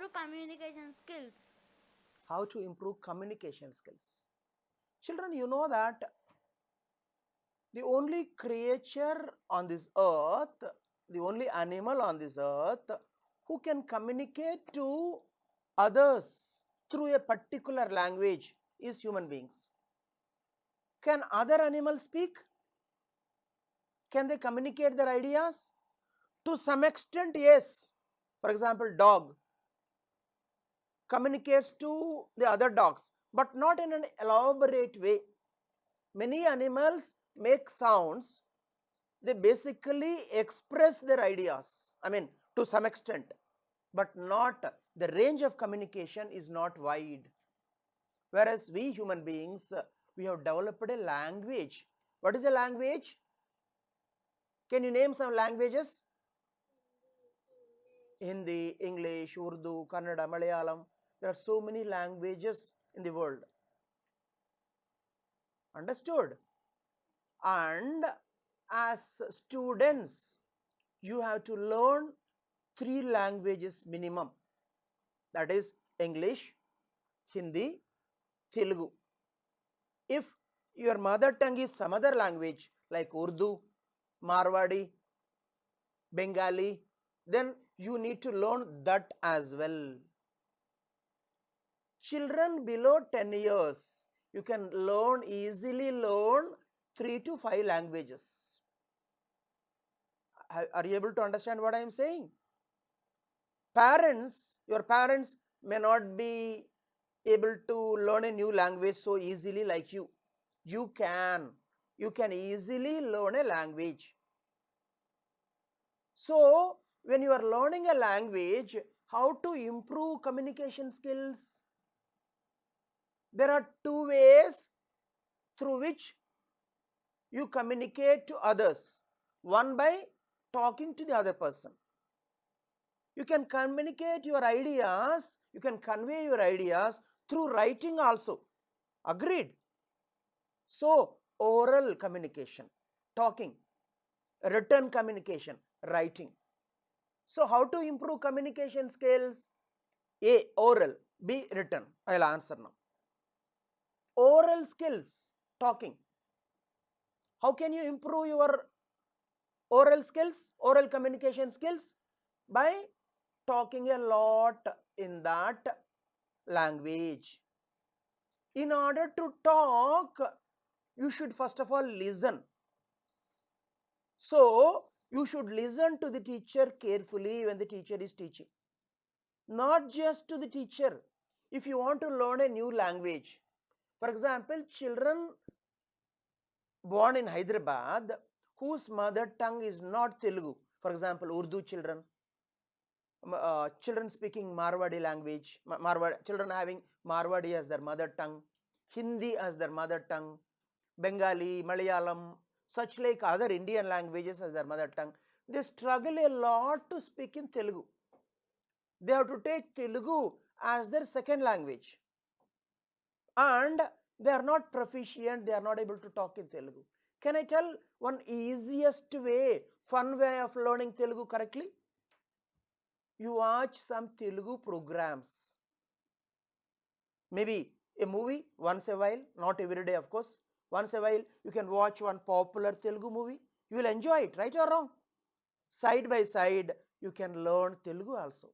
improve communication skills? How to improve communication skills? Children, you know that the only creature on this earth, the only animal on this earth who can communicate to others through a particular language is human beings. Can other animals speak? Can they communicate their ideas? To some extent, yes. For example, dog communicates to the other dogs, but not in an elaborate way. Many animals make sounds. They basically express their ideas, to some extent, but not, the range of communication is not wide. Whereas we human beings, we have developed a language. What is a language? Can you name some languages? Hindi, English, Urdu, Kannada, Malayalam. There are so many languages in the world. Understood? And as students, you have to learn 3 languages minimum. That is English, Hindi, Telugu. If your mother tongue is some other language like Urdu, Marwadi, Bengali, then you need to learn that as well. Children below 10 years, you can easily learn 3 to 5 languages. Are you able to understand what I am saying? Your parents may not be able to learn a new language so easily like you. You can easily learn a language. So when you are learning a language, how to improve communication skills? There are 2 ways through which you communicate to others. One, by talking to the other person. You can communicate your ideas, you can convey your ideas through writing also. Agreed? So, oral communication, talking, written communication, writing. So, how to improve communication skills? A, oral. B, written. I will answer now. Oral skills, talking. How can you improve your oral skills, oral communication skills? By talking a lot in that language. In order to talk, you should first of all listen. So, you should listen to the teacher carefully when the teacher is teaching. Not just to the teacher. If you want to learn a new language, for example, children born in Hyderabad whose mother tongue is not Telugu, for example, Urdu children, children speaking Marwadi language, children having Marwadi as their mother tongue, Hindi as their mother tongue, Bengali, Malayalam, such like other Indian languages as their mother tongue, they struggle a lot to speak in Telugu. They have to take Telugu as their second language. And they are not proficient, they are not able to talk in Telugu. Can I tell one easiest way, fun way of learning Telugu correctly? You watch some Telugu programs. Maybe a movie once a while, not every day of course. Once a while you can watch one popular Telugu movie. You will enjoy it, right or wrong? Side by side you can learn Telugu also.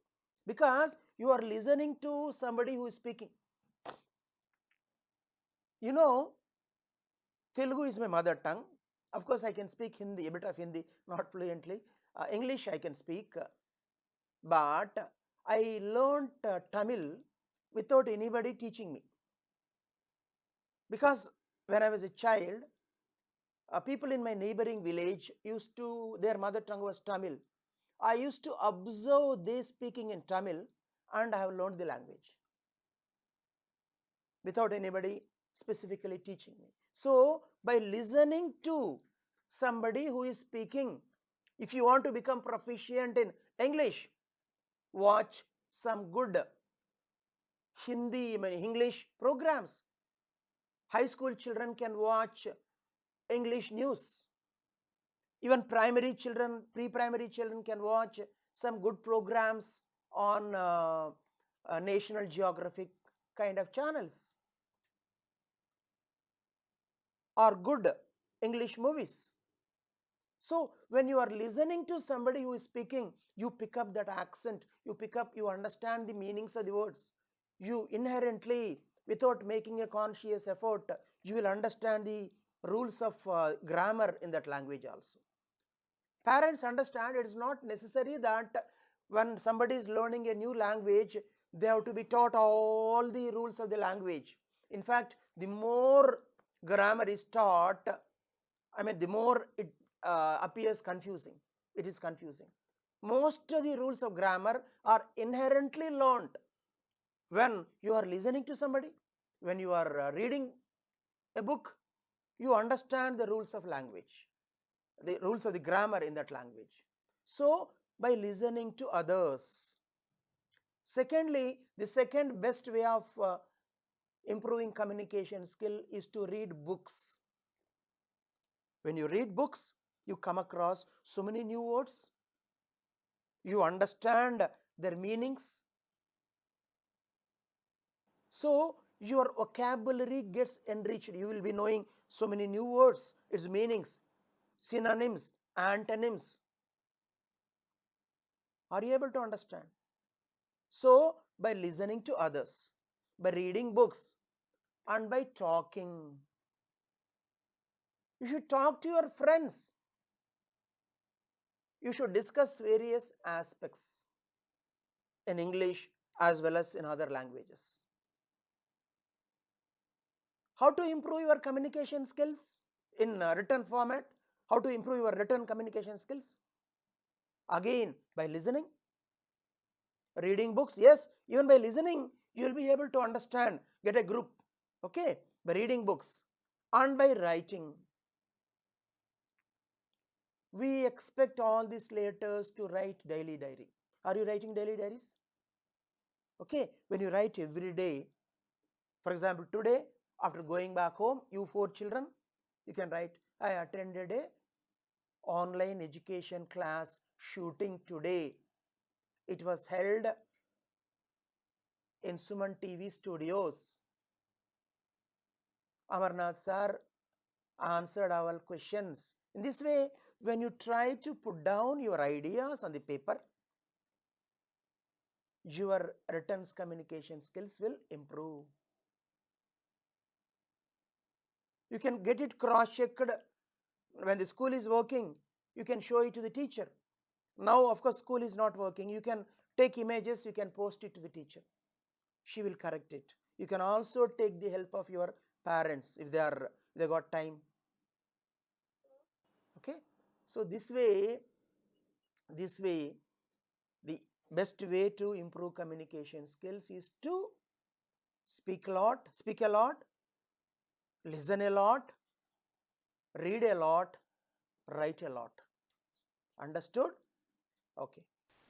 Because you are listening to somebody who is speaking. You know, Telugu is my mother tongue. Of course, I can speak Hindi, a bit of Hindi, not fluently. English I can speak, but I learned Tamil without anybody teaching me. Because when I was a child, people in my neighboring village their mother tongue was Tamil. I used to observe they speaking in Tamil and I have learned the language without anybody specifically teaching me. So, by listening to somebody who is speaking, if you want to become proficient in English, watch some good Hindi, English programs. High school children can watch English news. Even primary children, pre-primary children can watch some good programs on National Geographic kind of channels, or good English movies. So when you are listening to somebody who is speaking, you pick up that accent, you understand the meanings of the words. You inherently, without making a conscious effort, you will understand the rules of grammar in that language also. Parents understand it is not necessary that when somebody is learning a new language, they have to be taught all the rules of the language. In fact, the more grammar is taught, the more it appears confusing. It is confusing. Most of the rules of grammar are inherently learned when you are listening to somebody, when you are reading a book. You understand the rules of language, the rules of the grammar in that language. So by listening to others. Secondly, the second best way of improving communication skill is to read books. When you read books, you come across so many new words, you understand their meanings, so your vocabulary gets enriched. You will be knowing so many new words, its meanings, synonyms, antonyms. Are you able to understand? So by listening to others, by reading books, and by talking, you should talk to your friends. You should discuss various aspects in English as well as in other languages. How to improve your communication skills in written format? How to improve your written communication skills? Again, by listening, reading books. Yes, even by listening, you will be able to understand, get a group. Okay, by reading books and by writing. We expect all these letters to write daily diary. Are you writing daily diaries? Okay, when you write every day, for example, today, after going back home, you 4 children, you can write, I attended a online education class shooting today. It was held in Suman TV studios. Amarnath sir answered our questions. In this way, when you try to put down your ideas on the paper, your written communication skills will improve. You can get it cross-checked when the school is working. You can show it to the teacher. Now, of course, school is not working. You can take images, you can post it to the teacher. She will correct it. You can also take the help of your parents if they got time. Okay, so this way, the best way to improve communication skills is to speak a lot, listen a lot, read a lot, write a lot. Understood? Okay.